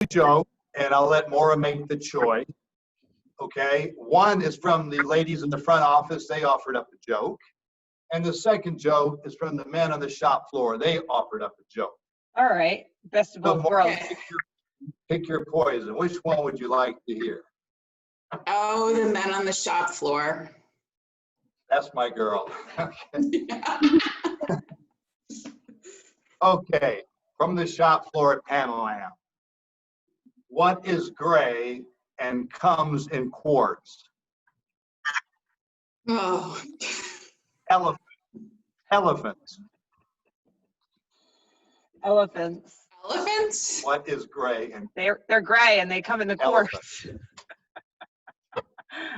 joke, and I'll let Maura make the choice. Okay, one is from the ladies in the front office. They offered up a joke. And the second joke is from the men on the shop floor. They offered up a joke. All right, best of both worlds. Pick your poison. Which one would you like to hear? Oh, the men on the shop floor. That's my girl. Okay, from the shop floor at Panama. What is gray and comes in quarts? Oh. Elephant. Elephants. Elephants. Elephants? What is gray and They're gray and they come in the quartz.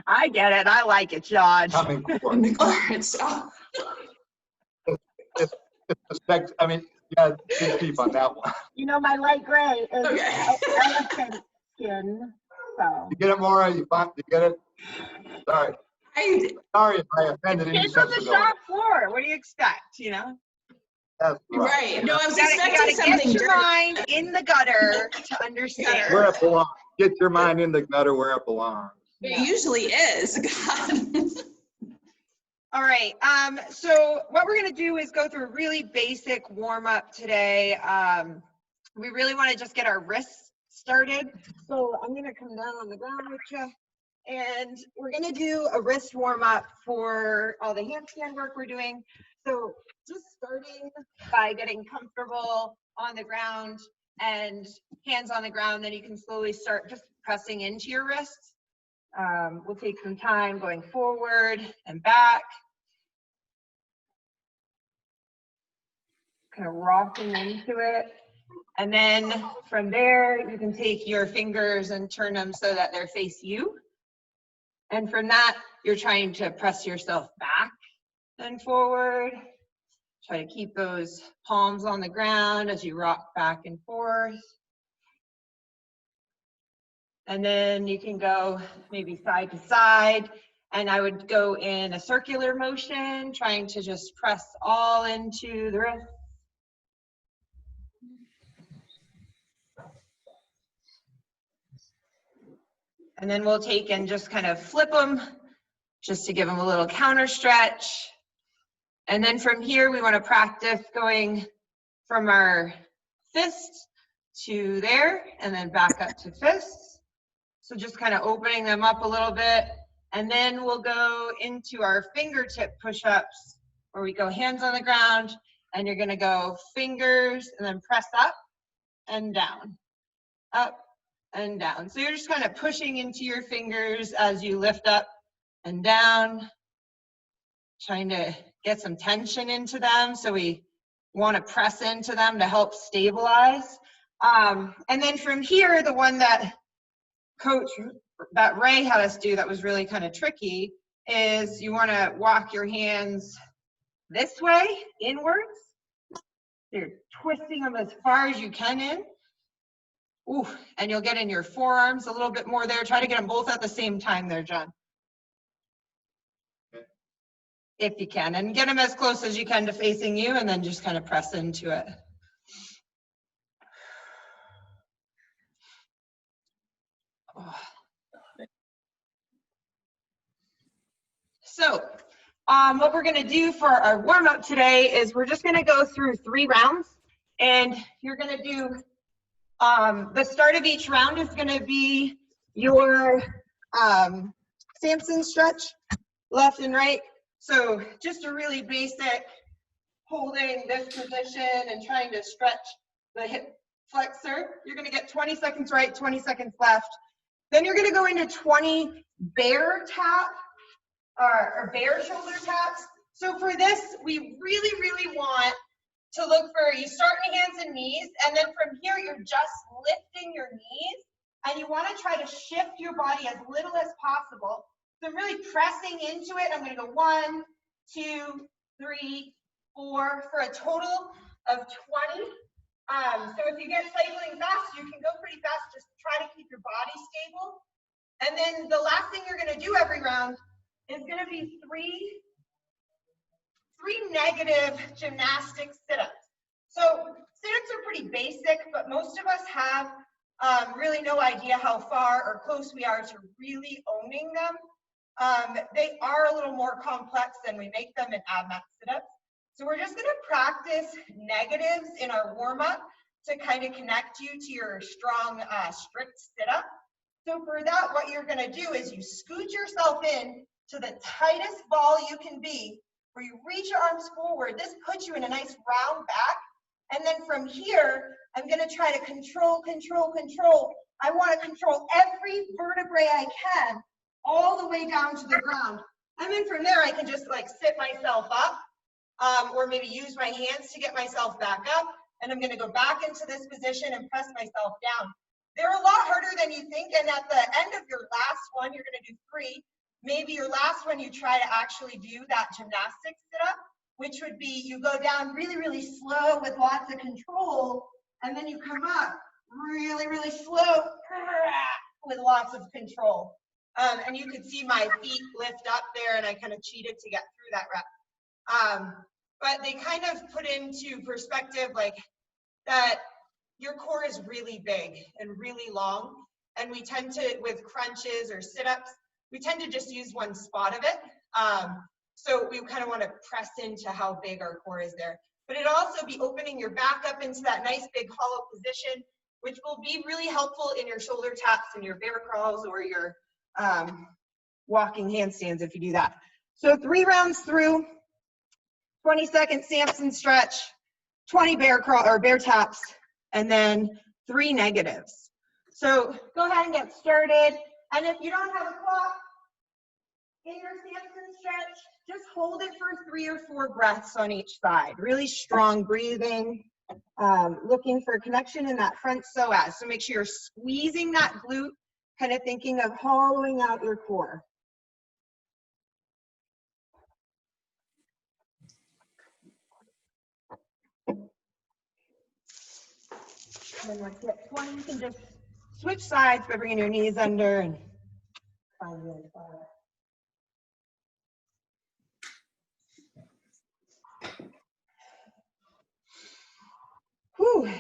I get it. I like it, John. come in quarts? In the quartz. Oh. I mean, yeah, dig deep on that one. You know, my light gray is Okay. elephant skin. So. You get it, Maura? You get it? Sorry. Sorry if I offended any It's on the sensibility. shop floor. What do you expect, you know? That's Right. No, I was You expecting gotta something get your mind in the gutter to understand. Where it belongs. Get your mind in the gutter where it belongs. It usually is. God. All right, so what we're gonna do is go through a really basic warm up today. We really wanna just get our wrists started. So I'm gonna come down on the ground with you, and we're gonna do a wrist warm up for all the handstand work we're doing. So just starting by getting comfortable on the ground and hands on the ground, then you can slowly start just pressing into your wrists. We'll take some time going forward and back. Kind of rocking into it. And then from there, you can take your fingers and turn them so that they're face you. And from that, you're trying to press yourself back and forward. Try to keep those palms on the ground as you rock back and forth. And then you can go maybe side to side. And I would go in a circular motion, trying to just press all into the wrist. And then we'll take and just kind of flip them, just to give them a little counter stretch. And then from here, we want to practice going from our fist to there, and then back up to fist. So just kind of opening them up a little bit. And then we'll go into our fingertip push-ups, where we go hands on the ground, and you're gonna go fingers, and then press up and down, up and down. So you're just kind of pushing into your fingers as you lift up and down, trying to get some tension into them. So we want to press into them to help stabilize. And then from here, the one that Ray had us do that was really kind of tricky is you want to walk your hands this way, inwards. You're twisting them as far as you can in. Ooh, and you'll get in your forearms a little bit more there. Try to get them both at the same time there, John. Okay. If you can, and get them as close as you can to facing you, and then just kind of press into it. Oh. So what we're going to do for our warm-up today is we're just going to go through 3 rounds, and you're going to do the start of each round is going to be your Samson stretch, left and right. So just a really basic holding this position and trying to stretch the hip flexor. You're going to get 20 seconds right, 20 seconds left. Then you're going to go into 20 bear tap or bear shoulder taps. So for this, we really, really want to look for, you start in hands and knees, and then from here, you're just lifting your knees, and you want to try to shift your body as little as possible. So I'm really pressing into it. I'm going to go 1, 2, 3, 4 for a total of 20. So if you get cycling fast, you can go pretty fast. Just try to keep your body stable. And then the last thing you're going to do every round is going to be three negative gymnastic sit-ups. So sit-ups are pretty basic, but most of us have really no idea how far or close we are to really owning them. They are a little more complex than we make them in Abmat sit-ups. So we're just gonna practice negatives in our warm-up to kind of connect you to your strong, strict sit-up. So for that, what you're gonna do is you scoot yourself in to the tightest ball you can be, where you reach your arms forward. This puts you in a nice round back. And then from here, I'm gonna try to control. I wanna control every vertebrae I can all the way down to the ground. And then from there, I can just like sit myself up or maybe use my hands to get myself back up. And I'm gonna go back into this position and press myself down. They're a lot harder than you think. And at the end of your last one, you're gonna do 3. Maybe your last one, you try to actually do that gymnastics sit-up, which would be you go down really, really slow with lots of control, and then you come up really, really slow with lots of control. And you can see my feet lift up there, and I kind of cheated to get through that rep. But they kind of put into perspective like that your core is really big and really long, and we tend to, with crunches or sit-ups, we tend to just use one spot of it. So we kind of want to press into how big our core is there. But it'll also be opening your back up into that nice big hollow position, which will be really helpful in your shoulder taps and your bear crawls or your walking handstands if you do that. So 3 rounds through, 20-second Samson stretch, 20 bear crawl or bear taps, and then 3 negatives. So go ahead and get started. And if you don't have a clock in your Samson stretch, just hold it for 3 or 4 breaths on each side. Really strong breathing, looking for connection in that front psoas. So make sure you're squeezing that glute, kind of thinking of hollowing out your core. And then let's get 20. You can just switch sides by bringing your knees under and find your fire. Whew.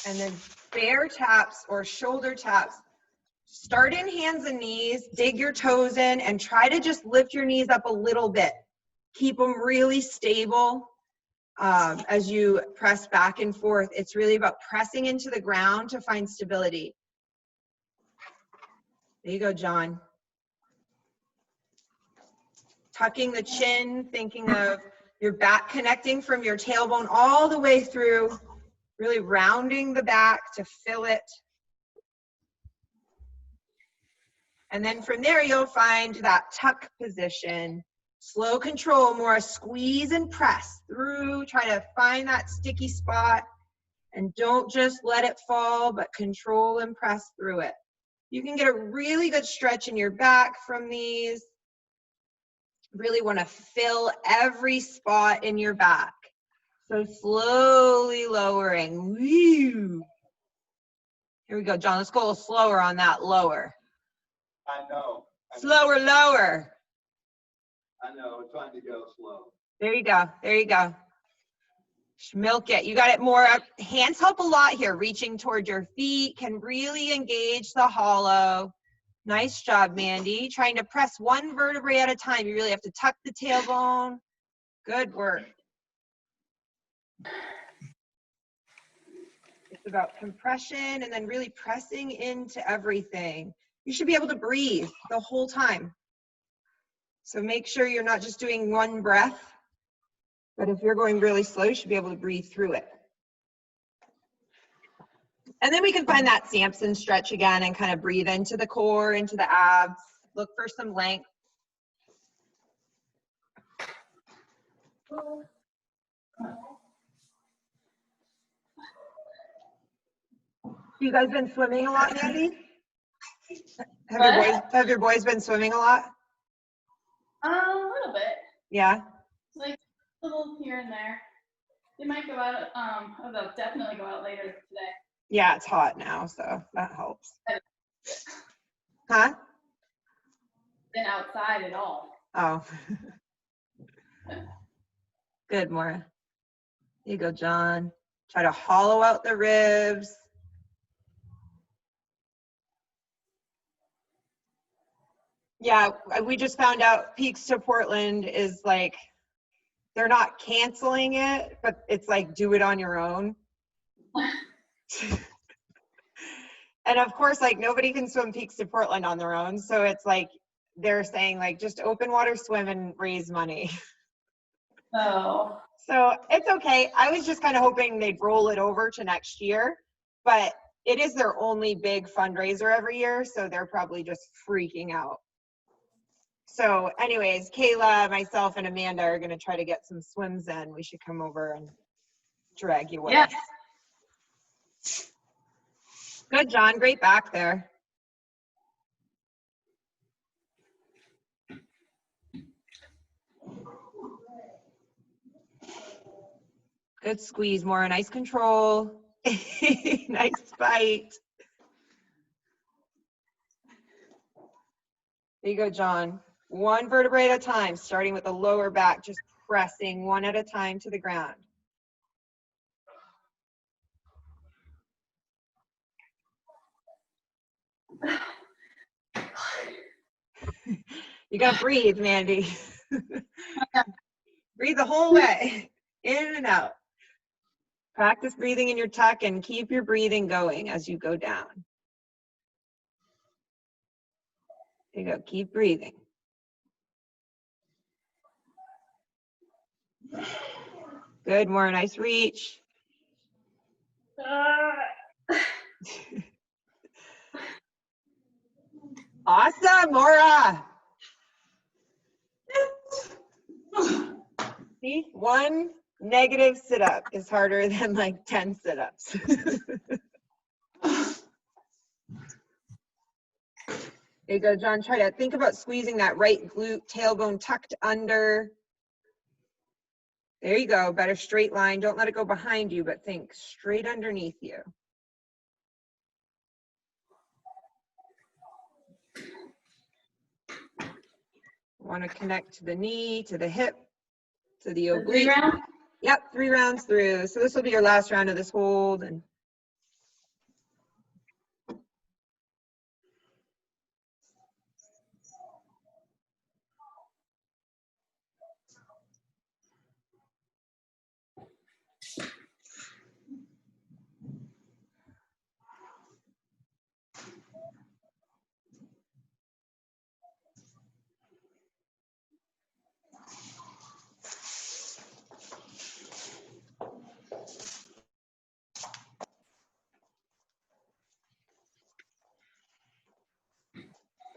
And then bear taps or shoulder taps. Start in hands and knees, dig your toes in, and try to just lift your knees up a little bit. Keep them really stable as you press back and forth. It's really about pressing into the ground to find stability. There you go, John. Tucking the chin, thinking of your back connecting from your tailbone all the way through, really rounding the back to fill it. And then from there, you'll find that tuck position. Slow control, more squeeze and press through. Try to find that sticky spot and don't just let it fall, but control and press through it. You can get a really good stretch in your back from these. Really want to fill every spot in your back. So slowly lowering. Woo. Here we go, John. Let's go a little slower on that lower. I know. Slower, lower. I know. I'm trying to go slow. There you go. There you go. Milk it. You got it more up. Hands help a lot here. Reaching toward your feet can really engage the hollow. Nice job, Mandy. Trying to press one vertebrae at a time. You really have to tuck the tailbone. Good work. It's about compression and then really pressing into everything. You should be able to breathe the whole time. So make sure you're not just doing one breath, but if you're going really slow, you should be able to breathe through it. And then we can find that Samson stretch again and kind of breathe into the core, into the abs. Look for some length. You guys been swimming a lot, Mandy? Have your boys been swimming a lot? A little bit. Yeah? Like a little here and there. They might go out, they'll definitely go out later today. Yeah, it's hot now, so that helps. Huh? been outside at all. Oh. Good, Maura. Here you go, John. Try to hollow out the ribs. Yeah, we just found out Peaks to Portland is like, they're not canceling it, but it's like, do it on your own. And of course, like, nobody can swim Peaks to Portland on their own. So it's like, they're saying like, just open water swim and raise money. Oh. So it's okay. I was just kind of hoping they'd roll it over to next year, but it is their only big fundraiser every year. So they're probably just freaking out. So anyways, Kayla, myself, and Amanda are going to try to get some swims in. We should come over and drag you with Yes. us. Good, John. Great back there. Good squeeze, Maura. Nice control. Nice fight. There you go, John. One vertebrae at a time, starting with the lower back, just pressing one at a time to the ground. You gotta breathe, Mandy. Breathe the whole way, in and out. Practice breathing in your tuck and keep your breathing going as you go down. There you go, keep breathing. Good, more nice reach. Awesome, Maura. See, one negative sit-up is harder than like 10 sit-ups. There you go, John. Try to think about squeezing that right glute, tailbone tucked under. There you go. Better straight line. Don't let it go behind you, but think straight underneath you. Want to connect to the knee, to the hip, to the oblique. 3 rounds? Yep, 3 rounds through. So this will be your last round of this hold. And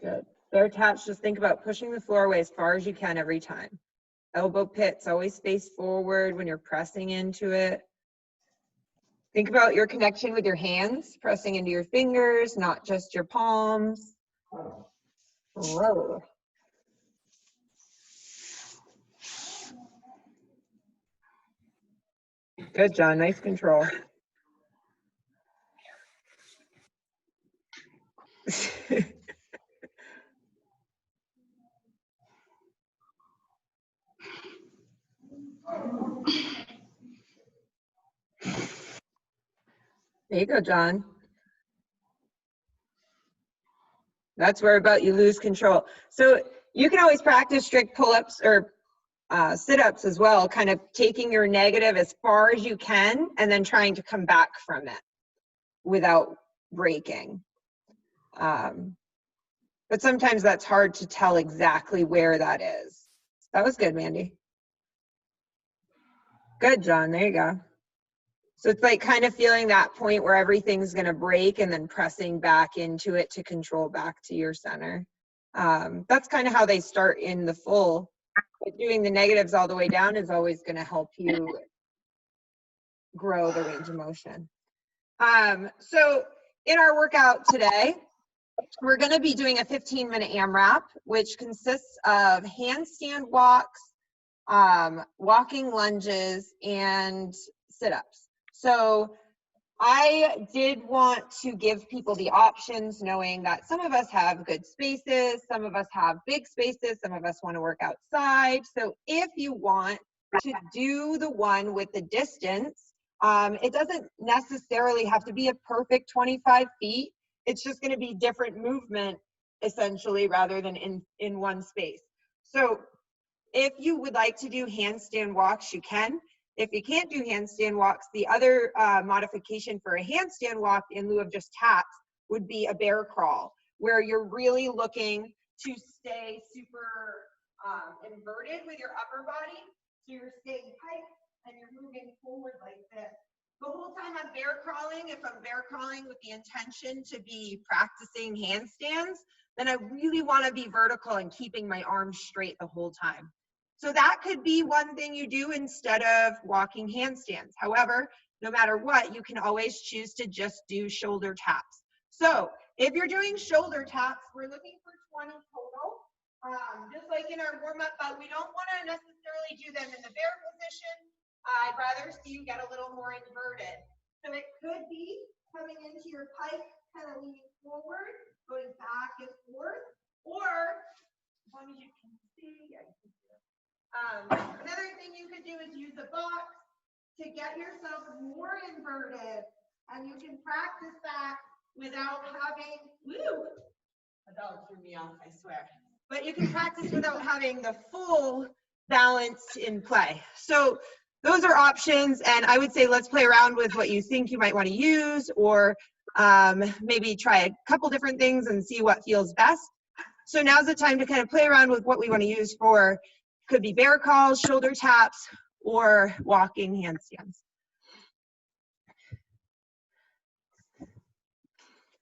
good. Third touch, just think about pushing the floor away as far as you can every time. Elbow pits always face forward when you're pressing into it. Think about your connection with your hands, pressing into your fingers, not just your palms. Whoa. Good, John. Nice control. There you go, John. That's where about you lose control. So you can always practice strict pull-ups or sit-ups as well, kind of taking your negative as far as you can and then trying to come back from it without breaking. But sometimes that's hard to tell exactly where that is. That was good, Mandy. Good, John. There you go. So it's like kind of feeling that point where everything's going to break and then pressing back into it to control back to your center. That's kind of how they start in the full. But doing the negatives all the way down is always going to help you grow the range of motion. So in our workout today, we're going to be doing a 15-minute AMRAP, which consists of handstand walks, walking lunges, and sit-ups. So I did want to give people the options, knowing that some of us have good spaces, some of us have big spaces, some of us want to work outside. So if you want to do the one with the distance, it doesn't necessarily have to be a perfect 25 feet. It's just going to be different movement, essentially, rather than in one space. So if you would like to do handstand walks, you can. If you can't do handstand walks, the other modification for a handstand walk in lieu of just taps would be a bear crawl, where you're really looking to stay super inverted with your upper body. So you're staying tight and you're moving forward like this. The whole time I'm bear crawling, if I'm bear crawling with the intention to be practicing handstands, then I really want to be vertical and keeping my arms straight the whole time. So that could be one thing you do instead of walking handstands. However, no matter what, you can always choose to just do shoulder taps. So if you're doing shoulder taps, we're looking for 20 total, just like in our warm-up, but we don't want to necessarily do them in the bear position. I'd rather see you get a little more inverted. So it could be coming into your pike, kind of leaning forward, going back and forth, or as long as you can see, yeah, you can see it. Another thing you could do is use a box to get yourself more inverted, and you can practice that without having, woo, a dog threw me off, I swear. But you can practice without having the full balance in play. So those are options, and I would say let's play around with what you think you might want to use, or maybe try a couple different things and see what feels best. So now's the time to kind of play around with what we want to use for, could be bear crawls, shoulder taps, or walking handstands.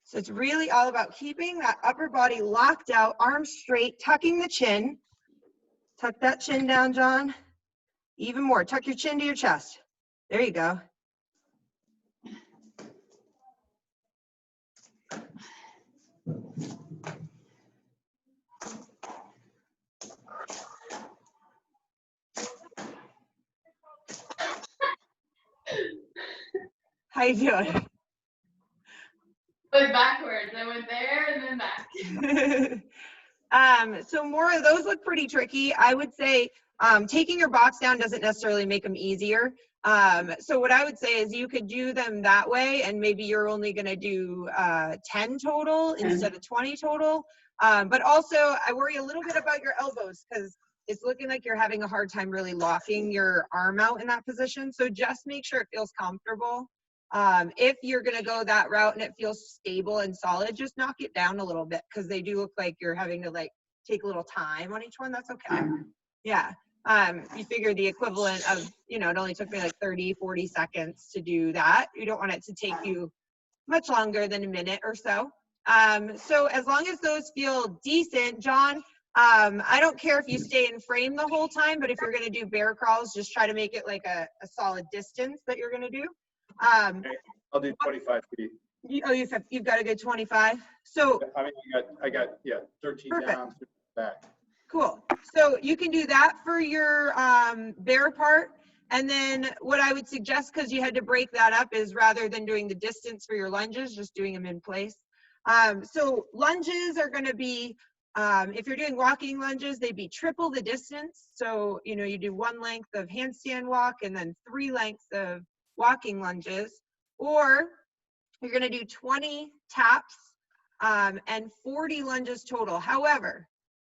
So it's really all about keeping that upper body locked out, arms straight, tucking the chin. Tuck that chin down, John. Even more, tuck your chin to your chest. There you go. How you doing? Went backwards. I went there and then back. So more of those look pretty tricky. I would say taking your box down doesn't necessarily make them easier. So what I would say is you could do them that way, and maybe you're only going to do 10 total instead of 20 total. But also I worry a little bit about your elbows, because it's looking like you're having a hard time really locking your arm out in that position. So just make sure it feels comfortable. If you're going to go that route and it feels stable and solid, just knock it down a little bit, because they do look like you're having to like take a little time on each one. That's okay. Yeah. You figure the equivalent of, you know, it only took me like 30, 40 seconds to do that. You don't want it to take you much longer than a minute or so. So as long as those feel decent, John, I don't care if you stay in frame the whole time, but if you're going to do bear crawls, just try to make it like a solid distance that you're going to do. Okay, I'll do 25 feet. You've got a good 25. So I mean, I got yeah, 13 perfect. down, 13 back. Cool. So you can do that for your bear part. And then what I would suggest, because you had to break that up, is rather than doing the distance for your lunges, just doing them in place. So lunges are going to be, if you're doing walking lunges, they'd be triple the distance. So, you know, you do one length of handstand walk and then 3 lengths of walking lunges, or you're going to do 20 taps and 40 lunges total. However,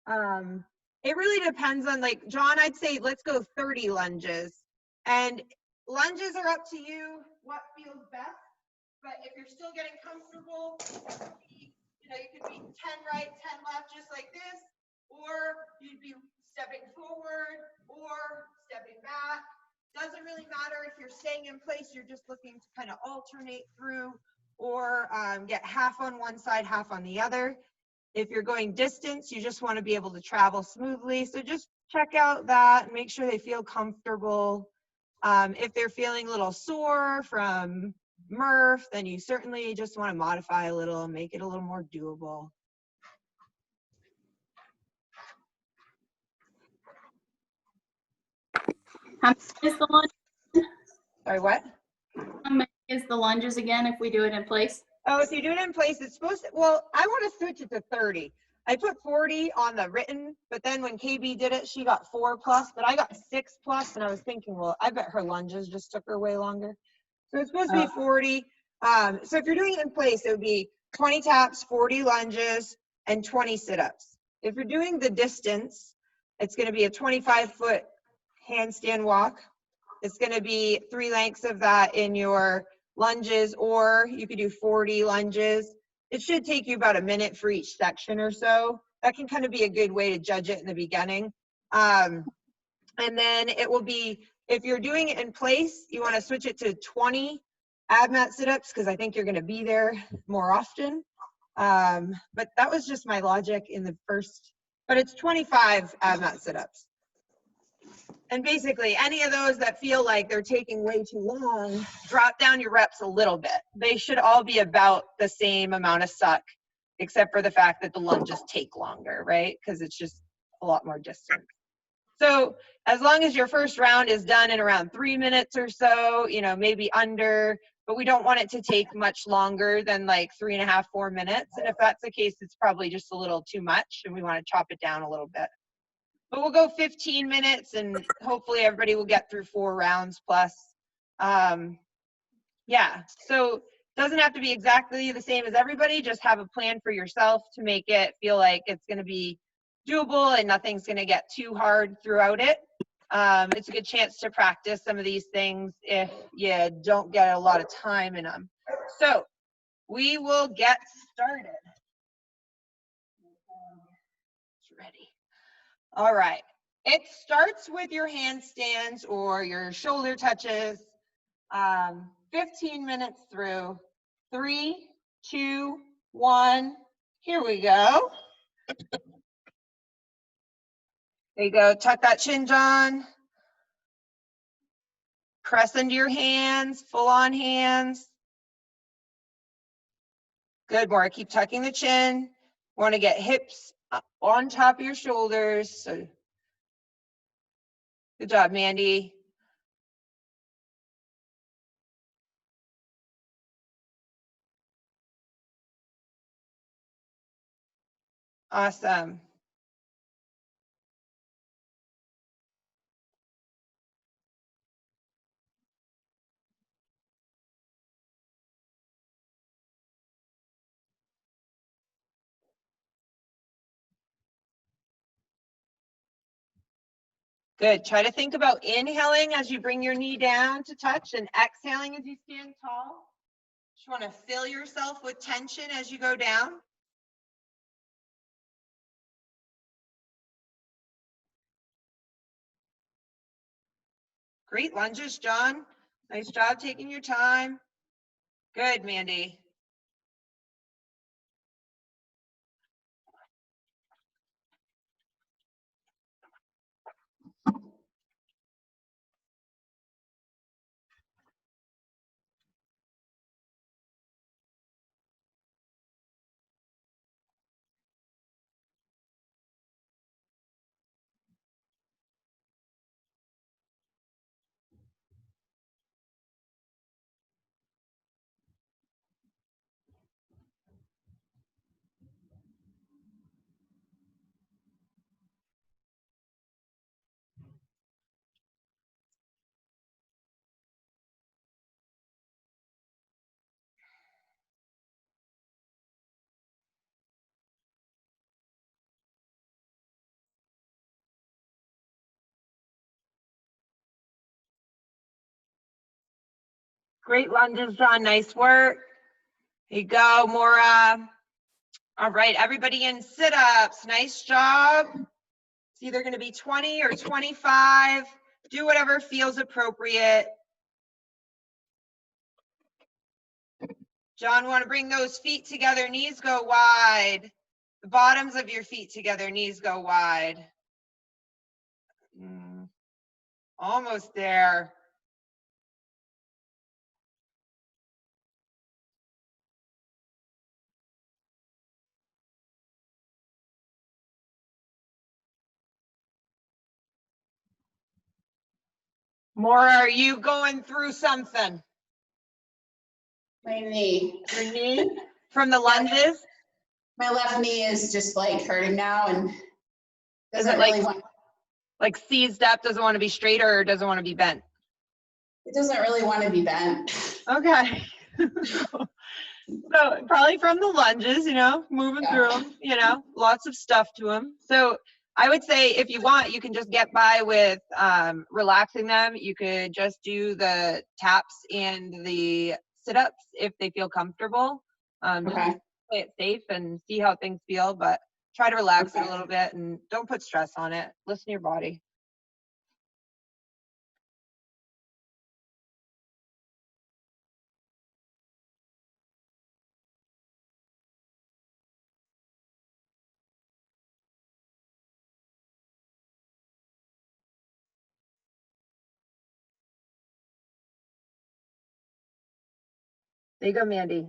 it really depends on, like, John, I'd say let's go 30 lunges, and lunges are up to you, what feels best. But if you're still getting comfortable, you know, you could be 10 right, 10 left, just like this, or you'd be stepping forward or stepping back. Doesn't really matter if you're staying in place, you're just looking to kind of alternate through, or get half on one side, half on the other. If you're going distance, you just want to be able to travel smoothly. So just check out that and make sure they feel comfortable. If they're feeling a little sore from Murph, then you certainly just want to modify a little and make it a little more doable. How many is the lunge? Sorry, what? How many is the lunges again if we do it in place? Oh, if you do it in place, it's supposed to, well, I want to switch it to 30. I put 40 on the written, but then when KB did it, she got 4+, but I got 6+, and I was thinking, well, I bet her lunges just took her way longer. So it's supposed to be 40. So if you're doing it in place, it would be 20 taps, 40 lunges, and 20 sit-ups. If you're doing the distance, it's going to be a 25-foot handstand walk. It's going to be 3 lengths of that in your lunges, or you could do 40 lunges. It should take you about a minute for each section or so. That can kind of be a good way to judge it in the beginning. And then it will be, if you're doing it in place, you want to switch it to 20 Abmat sit-ups because I think you're going to be there more often. But that was just my logic in the first, but it's 25 Abmat sit-ups. And basically, any of those that feel like they're taking way too long, drop down your reps a little bit. They should all be about the same amount of suck, except for the fact that the lunges take longer, right? Because it's just a lot more distance. So as long as your first round is done in around 3 minutes or so, you know, maybe under, but we don't want it to take much longer than like 3.5, 4 minutes. And if that's the case, it's probably just a little too much and we want to chop it down a little bit. But we'll go 15 minutes and hopefully everybody will get through 4 rounds plus. Yeah, so it doesn't have to be exactly the same as everybody. Just have a plan for yourself to make it feel like it's going to be doable and nothing's going to get too hard throughout it. It's a good chance to practice some of these things if you don't get a lot of time in them. So we will get started. It's ready. All right. It starts with your handstands or your shoulder touches. 15 minutes through. 3, 2, 1. Here we go. There you go. Tuck that chin, John. Press into your hands, full on hands. Good, Maura. Keep tucking the chin. Want to get hips on top of your shoulders. So, good job, Mandy. Awesome. Good. Try to think about inhaling as you bring your knee down to touch and exhaling as you stand tall. Just want to fill yourself with tension as you go down. Great lunges, John. Nice job taking your time. Good, Mandy. Great lunges, John. Nice work. There you go, Maura. All right, everybody in sit-ups. Nice job. It's either going to be 20 or 25. Do whatever feels appropriate. John, want to bring those feet together. Knees go wide. The bottoms of your feet together. Knees go wide. Almost there. Maura, are you going through something? My knee. Your knee from the lunges? My left knee is just like hurting now and Is doesn't it like, really want, like seized up, doesn't want to be straight or doesn't want to be bent? it doesn't really want to be bent. Okay. So probably from the lunges, you know, moving Yeah. through them, you know, lots of stuff to them. So I would say if you want, you can just get by with relaxing them. You could just do the taps and the sit-ups if they feel comfortable. Just Okay. play it safe and see how things feel, but try to relax it Okay. a little bit and don't put stress on it. Listen to your body. There you go, Mandy.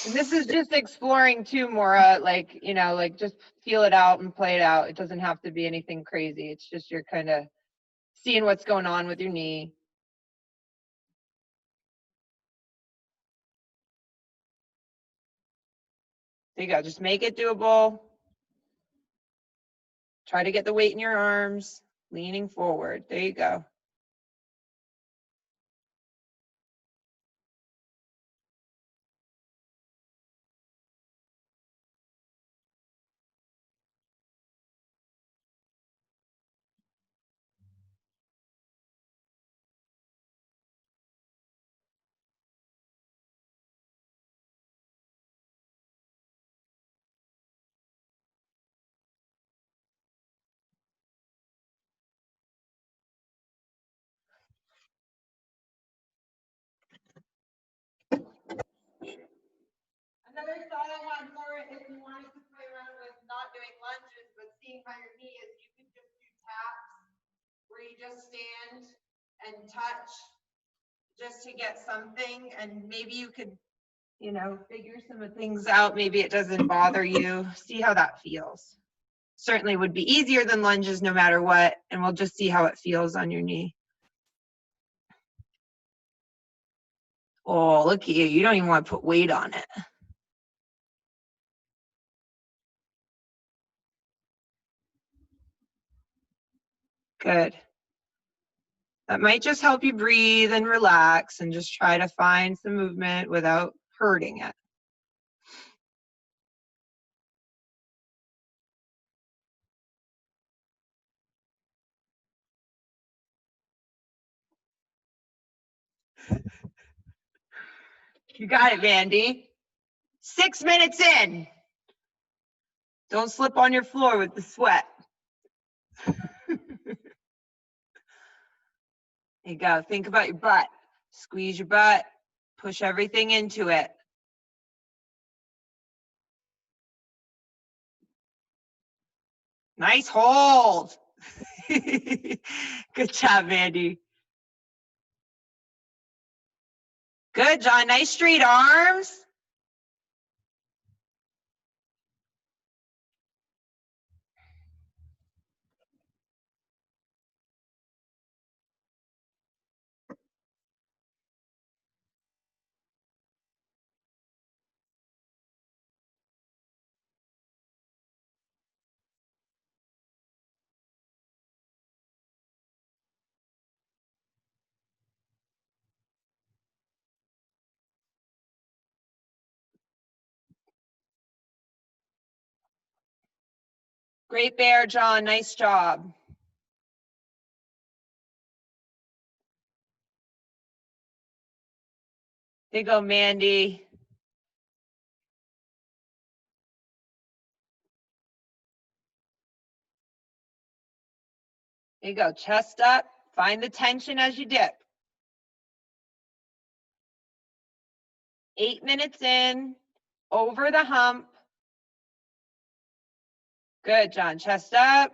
And this is just exploring too, Maura, like, you know, like just feel it out and play it out. It doesn't have to be anything crazy. It's just you're kind of seeing what's going on with your knee. There you go. Just make it doable. Try to get the weight in your arms, leaning forward. There you go. Another thought I had, Maura, if you wanted to play around with not doing lunges, but seeing how your knee is, you could just do taps where you just stand and touch just to get something, and maybe you could, you know, figure some of things out. Maybe it doesn't bother you. See how that feels. Certainly would be easier than lunges no matter what, and we'll just see how it feels on your knee. Oh, look at you. You don't even want to put weight on it. Good. That might just help you breathe and relax and just try to find some movement without hurting it. You got it, Vandy. 6 minutes in. Don't slip on your floor with the sweat. There you go. Think about your butt. Squeeze your butt. Push everything into it. Nice hold. Good job, Vandy. Good, John. Nice straight arms. Great bear, John. Nice job. There you go, Mandy. There you go. Chest up, Find the tension as you dip. 8 minutes in, over the hump. Good, John. Chest up.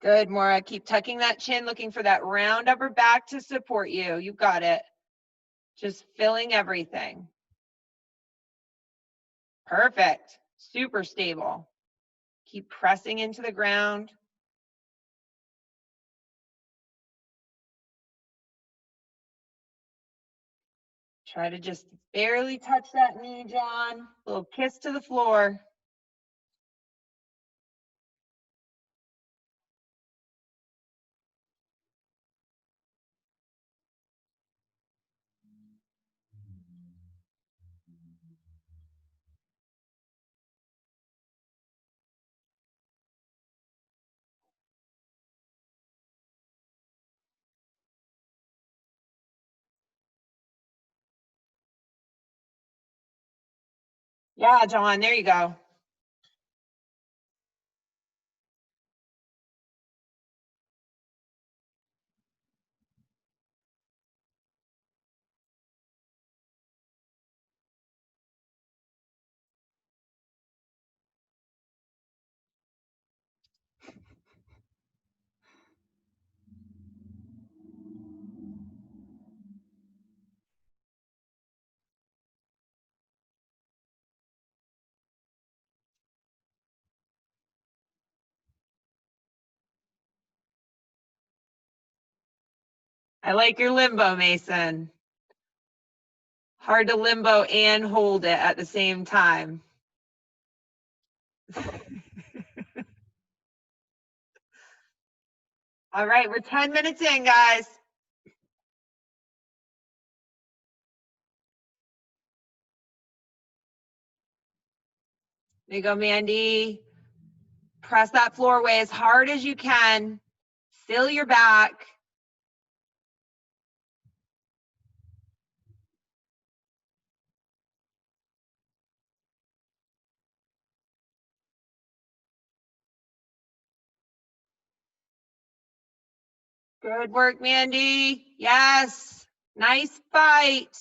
Good, Maura. Keep tucking that chin, looking for that round upper back to support you. You got it. Just filling everything. Perfect. Super stable. Keep pressing into the ground. Try to just barely touch that knee, John. Little kiss to the floor. Yeah, John, there you go. I like your limbo, Mason. Hard to limbo and hold it at the same time. All right, we're 10 minutes in, guys. There you go, Mandy. Press that floor away as hard as you can. Fill your back. Good work, Mandy. Yes. Nice fight.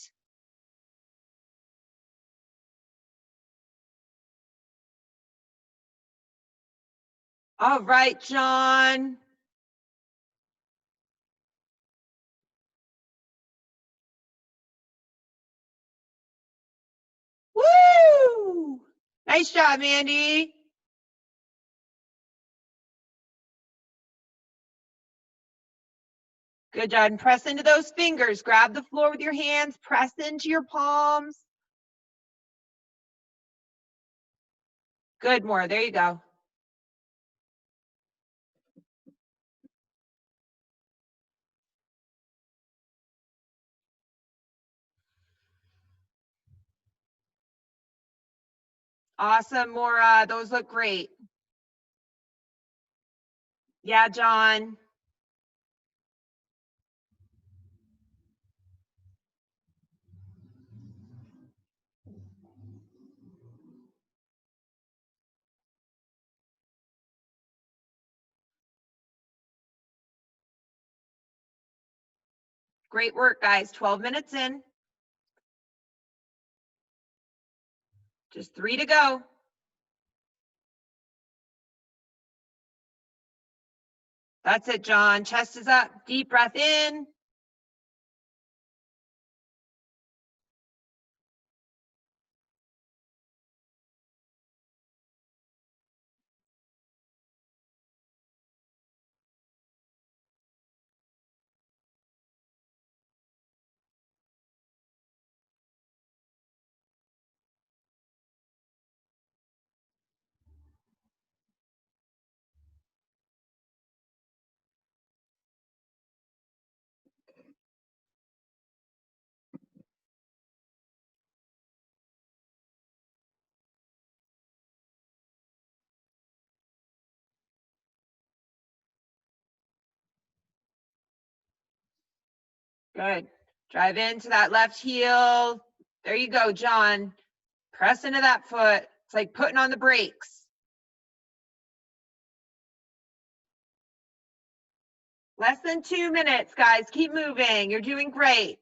All right, John. Woo! Nice job, Mandy. Good job. And press into those fingers. Grab the floor with your hands. Press into your palms. Good, more. There you go. Awesome, Maura. Those look great. Yeah, John. Great work, guys. 12 minutes in. Just 3 to go. That's it, John. Chest is up. Deep breath in. Good. Drive into that left heel. There you go, John. Press into that foot. It's like putting on the brakes. Less than 2 minutes, guys. Keep moving. You're doing great.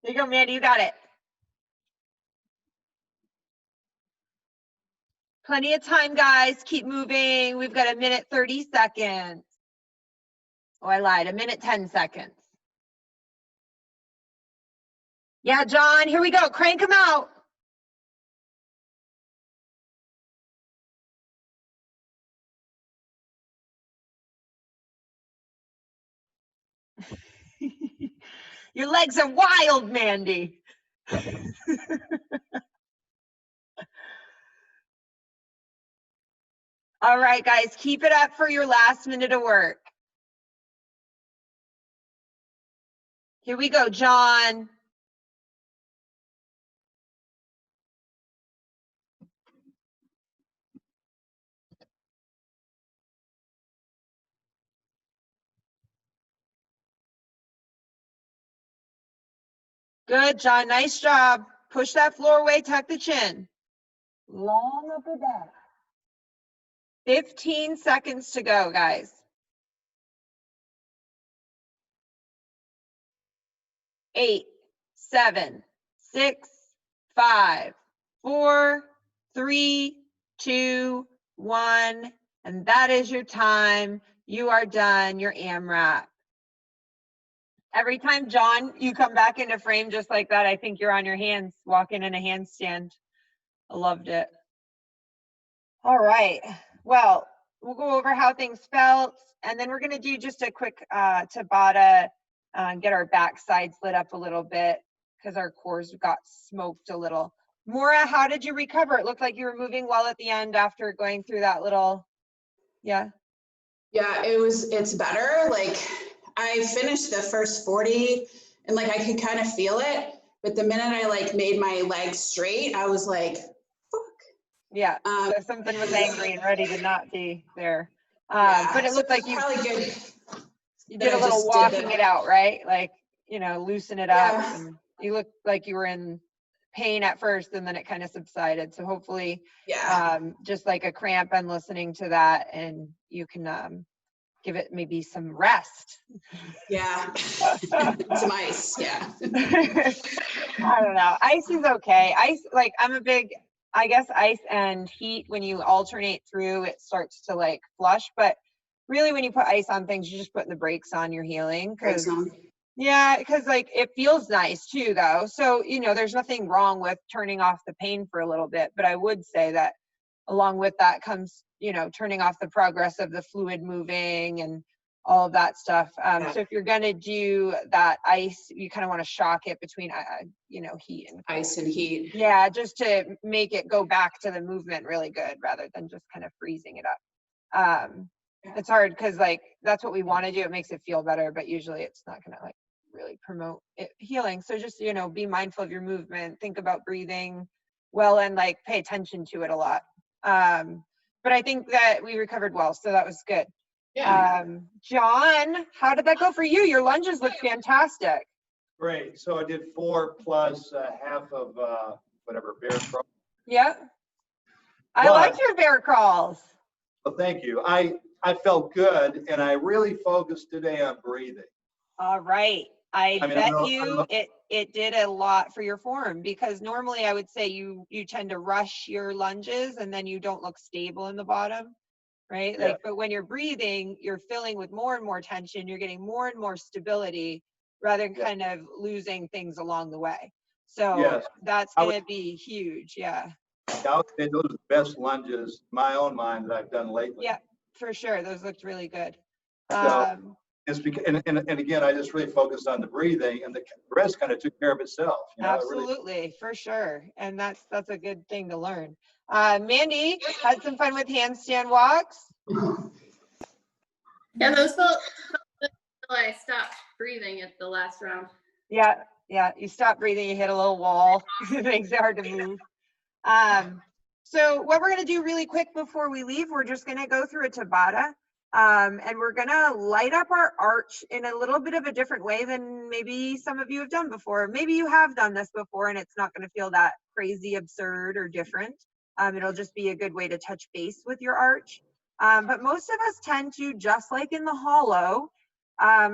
There you go, Mandy. You got it. Plenty of time, guys. Keep moving. We've got 1 minute 30 seconds. Oh, I lied. 1 minute 10 seconds. Yeah, John, here we go. Crank them out. Your legs are wild, Mandy. All right, guys, keep it up for your last minute of work. Here we go, John. Good, John. Nice job. Push that floor away, tuck the chin. Long upper back. 15 seconds to go, guys. 8, 7, 6, 5, 4, 3, 2, 1. And that is your time. You are done. Your AMRAP. Every time, John, you come back into frame just like that, I think you're on your hands, walking in a handstand. I loved it. All right. Well, we'll go over how things felt, and then we're going to do just a quick Tabata, get our back sides lit up a little bit because our cores got smoked a little. Maura, how did you recover? It looked like you were moving well at the end after going through that little, yeah. Yeah, it's better. Like I finished the first 40 and like I could kind of feel it, but the minute I like made my legs straight, I was like, fuck. Yeah, so something was angry and ready to not be there. Yeah, but it so looked like you probably good. did a little walking it out, right? Like, you know, loosen it up. Yeah. And you looked like you were in pain at first and then it kind of subsided. So hopefully, Yeah. just like a cramp and listening to that, and you can give it maybe some rest. Yeah. Some ice. Yeah. I don't know. Ice is okay. Ice, like I'm a big, I guess ice and heat, when you alternate through, it starts to like flush. But really when you put ice on things, you're just putting the brakes on your healing. Brakes on. Yeah, because like it feels nice too though. So, you know, there's nothing wrong with turning off the pain for a little bit. But I would say that along with that comes, you know, turning off the progress of the fluid moving and all of that stuff. So if you're gonna do that ice, you kind of want to shock it between, you know, heat and cold. Ice and heat. Yeah, just to make it go back to the movement really good rather than just kind of freezing it up. It's hard because like that's what we want to do. It makes it feel better, but usually it's not gonna like really promote it, healing. So just, you know, be mindful of your movement, think about breathing well, and like pay attention to it a lot. But I think that we recovered well, so that was good. Yeah. John, how did that go for you? Your lunges look fantastic. Great. So I did 4 plus half of whatever bear crawl. Yep. I like your bear crawls. Well, thank you. I felt good, and I really focused today on breathing. All right. I mean, bet you it did a lot for your form, because normally I would say you tend to rush your lunges and then you don't look stable in the bottom, right? Yeah. Like, but when you're breathing, you're filling with more and more tension, you're getting more and more stability rather than kind of losing things along the way. So that's going to be huge. Yeah. I would say those are the best lunges in my own mind that I've done lately. Yeah, for sure. Those looked really good. So It's because, and again, I just really focused on the breathing, and the rest kind of took care of itself. You know, Absolutely, for sure. And that's a good thing to learn. Mandy had some fun with handstand walks. Yeah, those felt good until I stopped breathing at the last round. Yeah, you stop breathing, you hit a little wall. It makes it hard to move. So what we're going to do really quick before we leave, we're just going to go through a Tabata. And we're going to light up our arch in a little bit of a different way than maybe some of you have done before. Maybe you have done this before and it's not going to feel that crazy, absurd, or different. It'll just be a good way to touch base with your arch. But most of us tend to, just like in the hollow,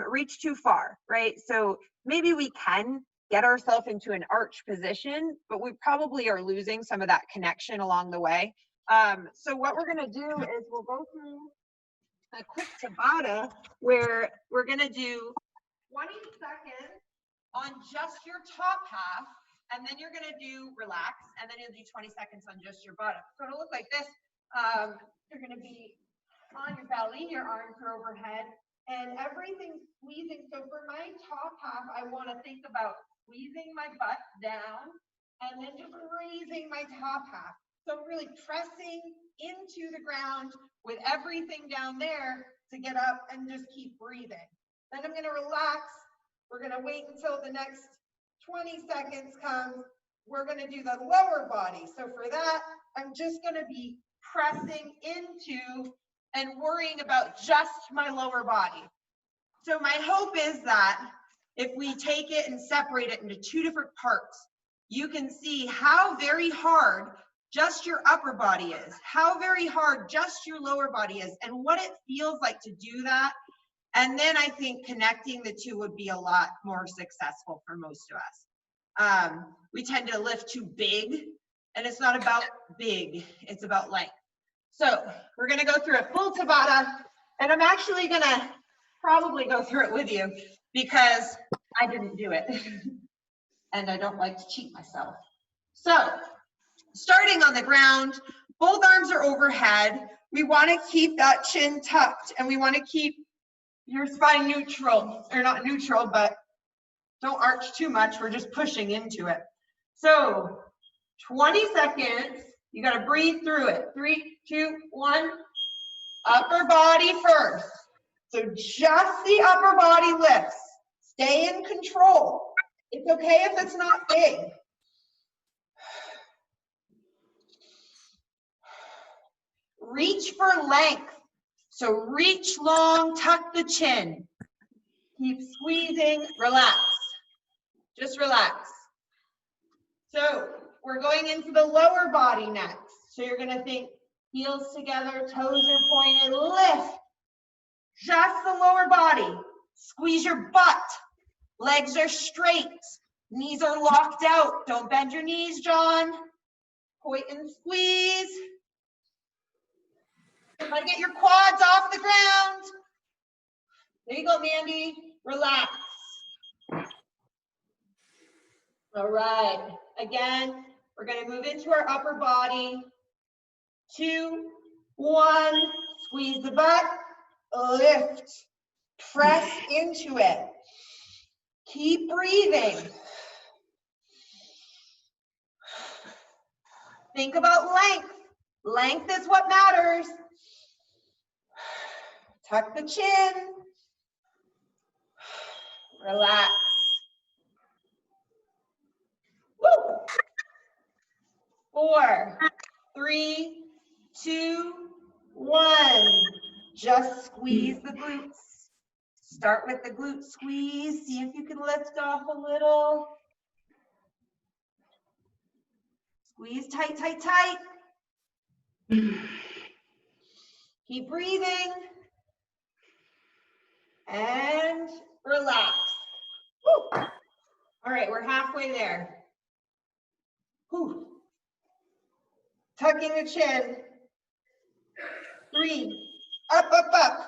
reach too far, right? So maybe we can get ourselves into an arch position, but we probably are losing some of that connection along the way. So what we're going to do is we'll go through a quick Tabata where we're going to do 20 seconds on just your top half, and then you're going to do relax, and then you'll do 20 seconds on just your bottom. So it'll look like this. You're going to be on your belly, your arms are overhead, and everything's squeezing. So for my top half, I want to think about squeezing my butt down and then just raising my top half. So really pressing into the ground with everything down there to get up and just keep breathing. Then I'm going to relax. We're going to wait until the next 20 seconds comes. We're going to do the lower body. So for that, I'm just going to be pressing into and worrying about just my lower body. So my hope is that if we take it and separate it into two different parts, you can see how very hard just your upper body is, how very hard just your lower body is, and what it feels like to do that. And then I think connecting the two would be a lot more successful for most of us. We tend to lift too big, and it's not about big, it's about length. So we're gonna go through a full Tabata, and I'm actually gonna probably go through it with you because I didn't do it. And I don't like to cheat myself. So starting on the ground, both arms are overhead. We want to keep that chin tucked, and we want to keep your spine neutral, or not neutral, but don't arch too much. We're just pushing into it. So 20 seconds, you got to breathe through it. 3, 2, 1. Upper body first. So just the upper body lifts. Stay in control. It's okay if it's not big. Reach for length. So reach long, tuck the chin. Keep squeezing, relax. Just relax. So we're going into the lower body next. So you're gonna think heels together, toes are pointed, lift. Just the lower body. Squeeze your butt. Legs are straight. Knees are locked out. Don't bend your knees, John. Point and squeeze. Try to get your quads off the ground. There you go, Mandy. Relax. All right. Again, we're going to move into our upper body. 2, 1. Squeeze the butt. Lift. Press into it. Keep breathing. Think about length. Length is what matters. Tuck the chin. Relax. Woo. 4, 3, 2, 1. Just squeeze the glutes. Start with the glute squeeze. See if you can lift off a little. Squeeze tight, tight, tight. Keep breathing. And relax. Woo. All right, we're halfway there. Whew. Tucking the chin. 3, up, up, up.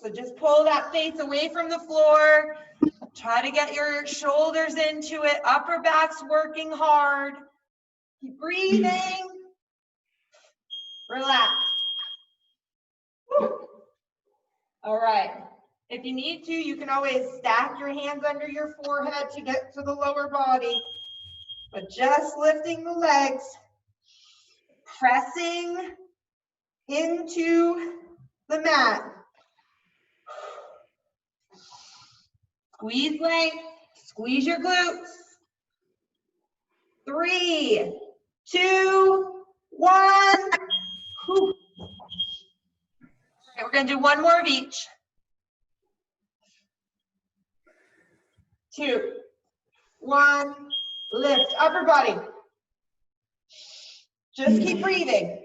So just pull that face away from the floor. Try to get your shoulders into it. Upper back's working hard. Keep breathing. Relax. Woo. All right. If you need to, you can always stack your hands under your forehead to get to the lower body. But just lifting the legs, pressing into the mat. Squeeze length, squeeze your glutes. 3, 2, 1. Whew. Okay, we're gonna do one more of each. 2, 1, lift, upper body. Just keep breathing.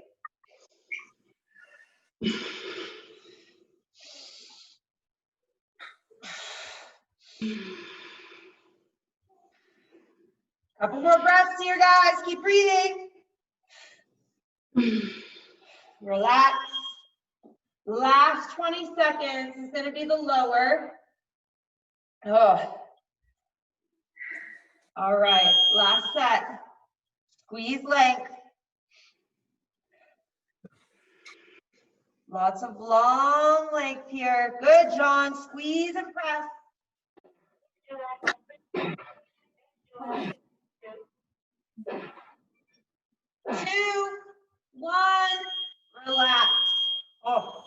Couple more breaths here, guys. Keep breathing. Relax. Last 20 seconds is going to be the lower. Oh. All right, last set. Squeeze length. Lots of long length here. Good, John. Squeeze and press. 2, 1, relax. Oh.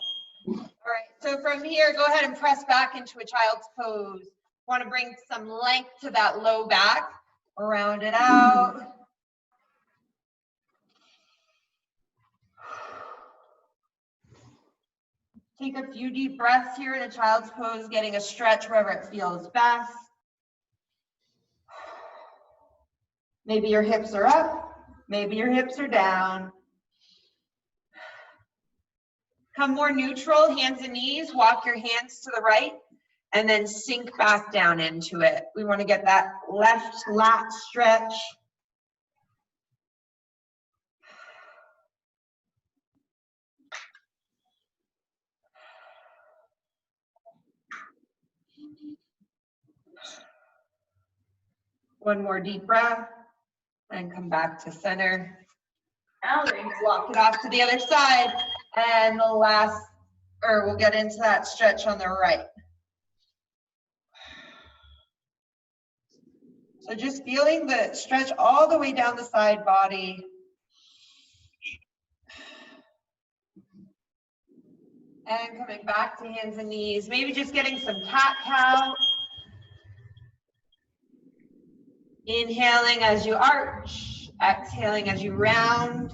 All right, so from here, go ahead and press back into a child's pose. Want to bring some length to that low back. Round it out. Take a few deep breaths here in a child's pose, getting a stretch wherever it feels best. Maybe your hips are up, maybe your hips are down. Come more neutral, hands and knees, walk your hands to the right, and then sink back down into it. We want to get that left lat stretch. One more deep breath, and come back to center. Walk it off to the other side, and the last, or we'll get into that stretch on the right. So just feeling the stretch all the way down the side body. And coming back to hands and knees, maybe just getting some cat-cow. Inhaling as you arch, exhaling as you round.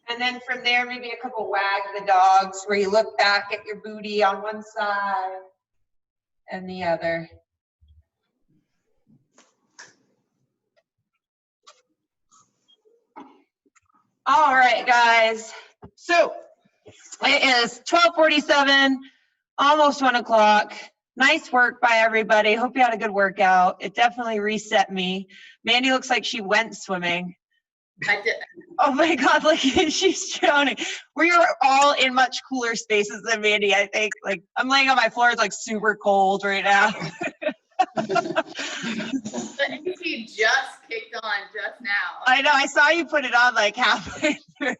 And then from there, maybe a couple wag the dogs where you look back at your booty on one side and the other. All right, guys. So it is 12:47, almost 1 o'clock. Nice work by everybody. Hope you had a good workout. It definitely reset me. Mandy looks like she went swimming. I did. Oh my God, like she's drowning. We are all in much cooler spaces than Mandy, I think. Like I'm laying on my floor, it's like super cold right now. The AC just kicked on just now. I know, I saw you put it on like halfway through.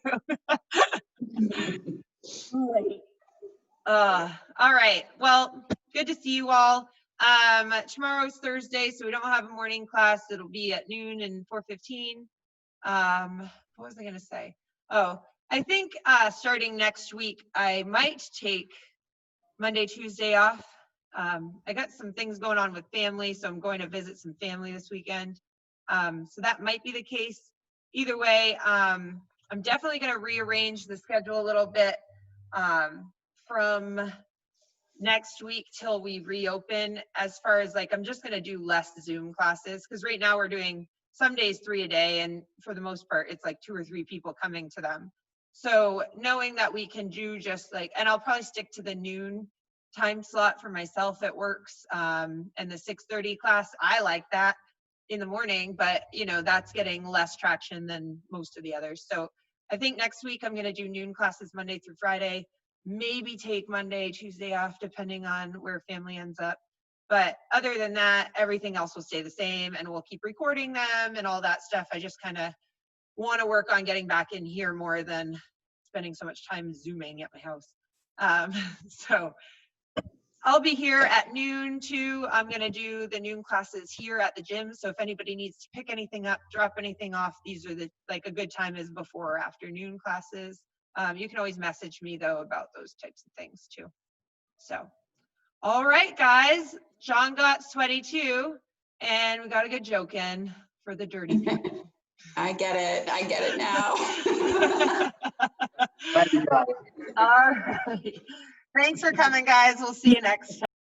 All right, well, good to see you all. Tomorrow's Thursday, so we don't have a morning class. It'll be at noon and 4:15. What was I gonna say? Oh, I think starting next week, I might take Monday, Tuesday off. I got some things going on with family, so I'm going to visit some family this weekend. So that might be the case. Either way, I'm definitely gonna rearrange the schedule a little bit from next week till we reopen, as far as like, I'm just gonna do less Zoom classes, because right now we're doing some days 3 a day, and for the most part, it's like 2 or 3 people coming to them. So knowing that we can do just like, and I'll probably stick to the noon time slot for myself, it works. And the 6:30 class, I like that in the morning, but you know, that's getting less traction than most of the others. So I think next week I'm gonna do noon classes Monday through Friday, maybe take Monday, Tuesday off, depending on where family ends up. But other than that, everything else will stay the same, and we'll keep recording them and all that stuff. I just kind of want to work on getting back in here more than spending so much time Zooming at my house. So I'll be here at noon too. I'm going to do the noon classes here at the gym. So if anybody needs to pick anything up, drop anything off, these are the, like, a good time is before or after noon classes. You can always message me though about those types of things too. So, all right, guys, John got sweaty too, and we got a good joke in for the dirty people. I get it now. Thank you, guys. All right. Thanks for coming, guys. We'll see you next time.